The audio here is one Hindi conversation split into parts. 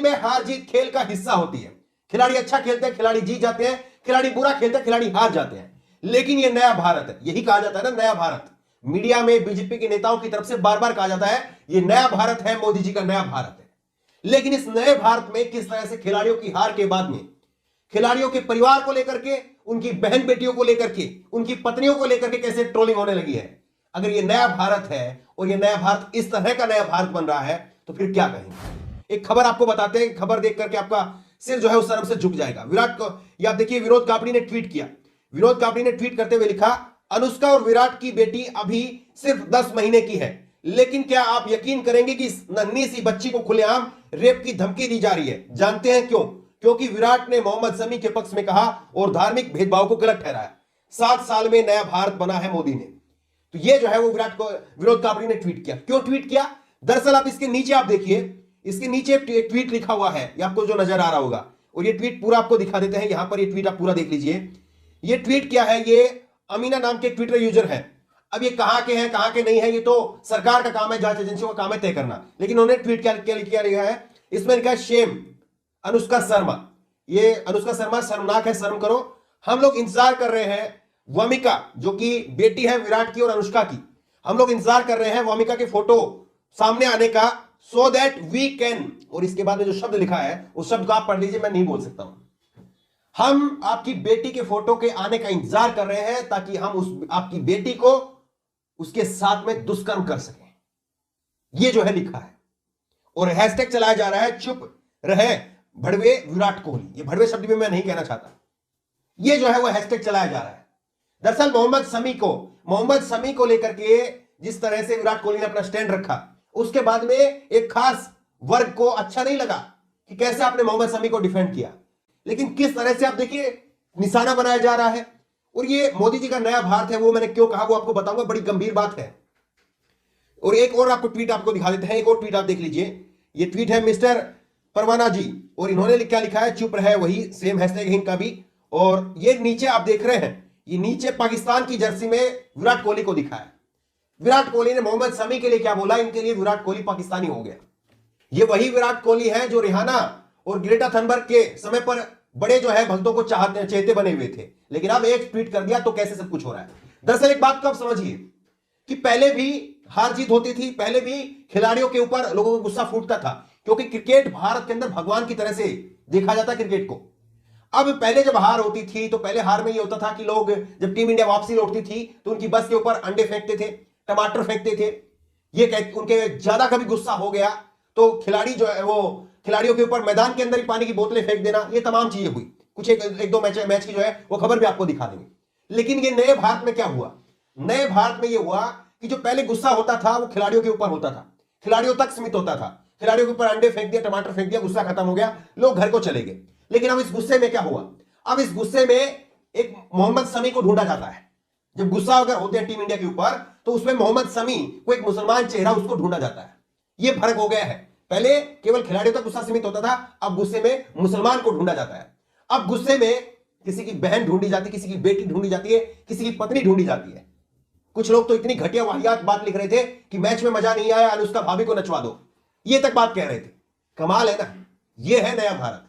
खेल में हार जीत खेल का हिस्सा होती है। खिलाड़ी अच्छा खेलते हैं, खिलाड़ी जीत जाते हैं, खिलाड़ी बुरा खेलते हैं, खिलाड़ी हार जाते हैं। लेकिन यह नया भारत है, यही कहा जाता है ना नया भारत। मीडिया में बीजेपी के नेताओं की तरफ से बार बार कहा जाता है यह नया भारत है, मोदी जी का नया भारत है। लेकिन इस नए भारत में किस तरह से खिलाड़ियों की हार के बाद में खिलाड़ियों के परिवार को लेकर के, उनकी बहन बेटियों को लेकर के, उनकी पत्नियों को लेकर के कैसे ट्रोलिंग होने लगी है। अगर ये नया भारत है और ये नया भारत इस तरह का नया भारत बन रहा है तो फिर क्या कहेंगे। एक खबर आपको बताते हैं, खबर देख करके आपका सिर जो है उस शर्म से झुक जाएगा। विराट को ये आप देखिए, विनोद कापड़ी ने ट्वीट किया। विनोद कापड़ी ने ट्वीट करते हुए लिखा, अनुष्का और विराट की बेटी अभी सिर्फ 10 महीने की है, लेकिन क्या आप यकीन करेंगे कि इस नन्ही सी बच्ची को खुलेआम रेप की धमकी दी जा रही है। जानते हैं क्यों? क्योंकि विराट ने मोहम्मद शमी के पक्ष में कहा और धार्मिक भेदभाव को गलत ठहराया। 7 साल में नया भारत बना है मोदी ने। तो ये जो है वो विराट को विनोद कापड़ी ने ट्वीट किया। क्यों ट्वीट किया? दरअसल आप इसके नीचे आप देखिए, इसके नीचे ट्वीट लिखा हुआ है, ये आपको जो नजर आ रहा होगा, और ये ट्वीट पूरा आपको दिखा देते हैं। यहां पर ये ट्वीट आप पूरा देख लीजिए। ये ट्वीट क्या है? ये अमीना नाम के ट्विटर यूजर है। अब ये कहां के हैं कहां के नहीं है, ये तो सरकार का काम है, जांच एजेंसियों का काम है तय करना। लेकिन उन्होंने ट्वीट क्या लिखा है, इसमें लिखा है, शेम अनुष्का शर्मा। ये अनुष्का शर्मा शर्मनाक है, शर्म करो। हम लोग इंतजार कर रहे हैं वमिका, जो कि बेटी है विराट की और अनुष्का की, हम लोग इंतजार कर रहे हैं वमिका के फोटो सामने आने का, सो दैट वी कैन, और इसके बाद में जो शब्द लिखा है उस शब्द को आप पढ़ लीजिए, मैं नहीं बोल सकता हूं। हम आपकी बेटी के फोटो के आने का इंतजार कर रहे हैं ताकि हम उस आपकी बेटी को उसके साथ में दुष्कर्म कर सकें। ये जो है लिखा है, और हैशटैग चलाया जा रहा है, चुप रहे भड़वे विराट कोहली। ये भड़वे शब्द भी मैं नहीं कहना चाहता। ये जो है वो हैशटैग चलाया जा रहा है। दरअसल मोहम्मद शमी को लेकर के जिस तरह से विराट कोहली ने अपना स्टैंड रखा, उसके बाद में एक खास वर्ग को अच्छा नहीं लगा कि कैसे आपने मोहम्मद शमी को डिफेंड किया। लेकिन किस तरह से आप देखिए निशाना बनाया जा रहा है। और ये मोदी जी का नया भारत है, वो मैंने क्यों कहा वो आपको बताऊंगा, बड़ी गंभीर बात है। और एक और आपको ट्वीट आपको दिखा देते हैं, एक और ट्वीट आप देख लीजिए। ये ट्वीट है मिस्टर परवाना जी, और इन्होंने क्या लिखा है, चुप रहे, वही सेम हैशटैग है इनका भी। और ये नीचे आप देख रहे हैं, ये नीचे पाकिस्तान की जर्सी में विराट कोहली को दिखा है। विराट कोहली ने मोहम्मद शमी के लिए क्या बोला, इनके लिए विराट कोहली पाकिस्तानी हो गया। ये वही विराट कोहली है जो रिहाना और ग्रेटा थनबर्ग के समय पर बड़े जो है भक्तों को चहेते बने हुए थे, लेकिन अब एक ट्वीट कर दिया तो कैसे सब कुछ हो रहा है। दरअसल एक बात को आप समझिए कि पहले भी हार जीत होती थी, पहले भी खिलाड़ियों के ऊपर लोगों को गुस्सा फूटता था, क्योंकि क्रिकेट भारत के अंदर भगवान की तरह से देखा जाता क्रिकेट को। अब पहले जब हार होती थी तो पहले हार में ये होता था कि लोग जब टीम इंडिया वापसी लौटती थी तो उनकी बस के ऊपर अंडे फेंकते थे, टमाटर फेंकते थे। ये उनके ज्यादा कभी गुस्सा हो गया तो खिलाड़ी जो है वो खिलाड़ियों के ऊपर मैदान के अंदर ही पानी की बोतलें फेंक देना, ये तमाम चीजें हुई। कुछ एक दो मैच की जो है वो खबर भी आपको दिखा देंगे। लेकिन ये नए भारत में क्या हुआ? नए भारत में ये हुआ कि जो पहले गुस्सा होता था वो खिलाड़ियों के ऊपर होता था, खिलाड़ियों तक सीमित होता था। खिलाड़ियों के ऊपर अंडे फेंक दिया, टमाटर फेंक दिया, गुस्सा खत्म हो गया, लोग घर को चले गए। लेकिन अब इस गुस्से में क्या हुआ? अब इस गुस्से में एक मोहम्मद शमी को ढूंढा जाता है। जब गुस्सा अगर होते हैं टीम इंडिया के ऊपर तो उसमें मोहम्मद शमी को, एक मुसलमान चेहरा, उसको ढूंढा जाता है। यह फर्क हो गया है। पहले केवल खिलाड़ियों तक गुस्सा सीमित होता था, अब गुस्से में मुसलमान को ढूंढा जाता है। अब गुस्से में किसी की बहन ढूंढी जाती है, किसी की बेटी ढूंढी जाती है, किसी की पत्नी ढूंढी जाती है। कुछ लोग तो इतनी घटिया वाहियात बात लिख रहे थे कि मैच में मजा नहीं आया, अनुष्का भाभी को नचवा दो, ये तक बात कह रहे थे। कमाल है ना, ये है नया भारत,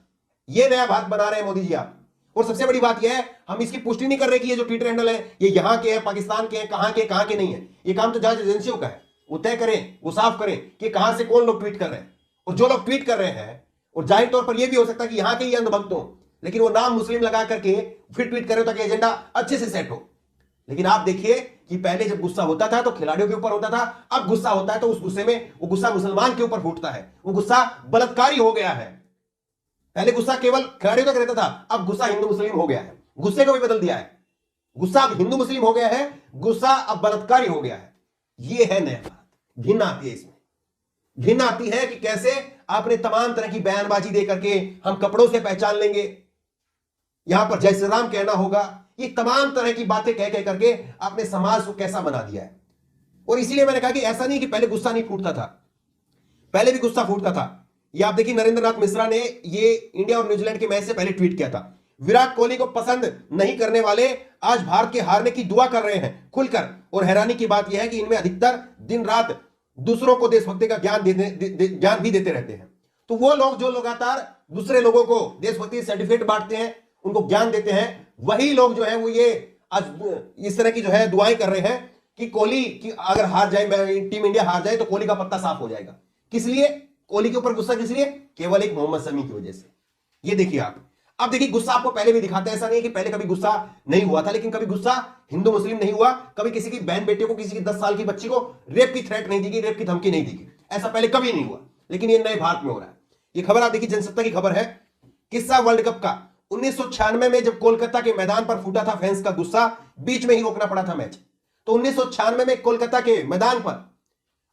ये नया भारत बना रहे हैं मोदी जी आप। और सबसे बड़ी बात यह है, हम इसकी पुष्टि नहीं कर रहे कि ये जो ट्विटर हैंडल है ये यहां के हैं, पाकिस्तान के हैं, कहां के नहीं है। ये काम तो जांच एजेंसियों का है, वो तय करें, वो साफ करें कि कहां से कौन लोग ट्वीट कर रहे हैं। और जो लोग ट्वीट कर रहे हैं, और जाहिर तौर पर यह भी हो सकता है कि यहां के ही अंधभक्त हो, लेकिन वो नाम मुस्लिम लगा करके फिर ट्वीट करे ताकि एजेंडा अच्छे से सेट हो। लेकिन आप देखिए कि पहले जब गुस्सा होता था तो खिलाड़ियों के ऊपर होता था, अब गुस्सा होता है तो उस गुस्से में वो गुस्सा मुसलमान के ऊपर फूटता है, वो गुस्सा बलात्कारी हो गया है। पहले गुस्सा केवल खिलाड़ियों तक रहता था, अब गुस्सा हिंदू मुस्लिम हो गया है। गुस्से को भी बदल दिया है, गुस्सा अब हिंदू मुस्लिम हो गया है, गुस्सा अब बलात्कारी हो गया है। यह है नया भारत। घिन आती है इसमें, घिन आती है कि कैसे आपने तमाम तरह की बयानबाजी दे करके हम कपड़ों से पहचान लेंगे, यहां पर जय श्री राम कहना होगा, ये तमाम तरह की बातें कह करके आपने समाज को कैसा बना दिया है। और इसीलिए मैंने कहा कि ऐसा नहीं कि पहले गुस्सा नहीं फूटता था, पहले भी गुस्सा फूटता था। ये आप देखिए, नरेंद्रनाथ मिश्रा ने ये इंडिया और न्यूजीलैंड के मैच से पहले ट्वीट किया था, विराट कोहली को पसंद नहीं करने वाले आज भारत के हारने की दुआ कर रहे हैं खुलकर। और हैरानी की बात यह है कि इनमें अधिकतर दिन रात दूसरों को देशभक्ति का ज्ञान भी देते रहते हैं। तो वो लोग जो लगातार दूसरे लोगों को देशभक्ति सर्टिफिकेट बांटते हैं, उनको ज्ञान देते हैं, वही लोग जो है वो ये आज इस तरह की जो है दुआएं कर रहे हैं कि कोहली की अगर हार जाए, टीम इंडिया हार जाए तो कोहली का पत्ता साफ हो जाएगा। किस लिए कोहली के ऊपर गुस्सा? किस लिए? केवल एक मोहम्मद शमी की वजह से। ये देखिए आप, अब देखिए गुस्सा आपको पहले भी दिखाते हैं, ऐसा नहीं है कि पहले कभी गुस्सा नहीं हुआ था, लेकिन कभी गुस्सा हिंदू मुस्लिम नहीं हुआ, कभी किसी की बहन बेटे को, किसी की 10 साल की बच्ची को रेप की थ्रेट नहीं दी गई, रेप की धमकी नहीं दी गई, ऐसा पहले कभी नहीं हुआ, लेकिन ये नए भारत में हो रहा है। ये खबर आप देखिए, जनसत्ता की खबर है, किस्सा वर्ल्ड कप का 1996 में जब कोलकाता के मैदान पर फूटा था फैंस का गुस्सा, बीच में ही रोकना पड़ा था मैच। तो 1996 में कोलकाता के मैदान पर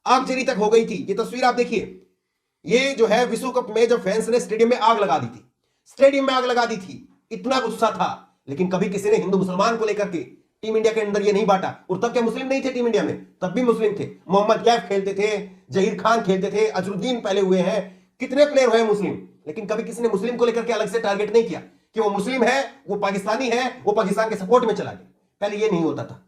आगजनी तक हो गई थी। ये तस्वीर आप देखिए, ये जो है विश्व कप में जब फैंस ने स्टेडियम में आग लगा दी थी, स्टेडियम में आग लगा दी थी, इतना गुस्सा था। लेकिन कभी किसी ने हिंदू मुसलमान को लेकर के टीम इंडिया के अंदर ये नहीं बांटा। और तब क्या मुस्लिम नहीं थे टीम इंडिया में? तब भी मुस्लिम थे। मोहम्मद कैफ खेलते थे, जहीर खान खेलते थे, अजरुद्दीन पहले हुए हैं, कितने प्लेयर हुए मुस्लिम, लेकिन कभी किसी ने मुस्लिम को लेकर के अलग से टारगेट नहीं किया कि वो मुस्लिम है, वो पाकिस्तानी है, वो पाकिस्तान के सपोर्ट में चला गया। पहले ये नहीं होता था।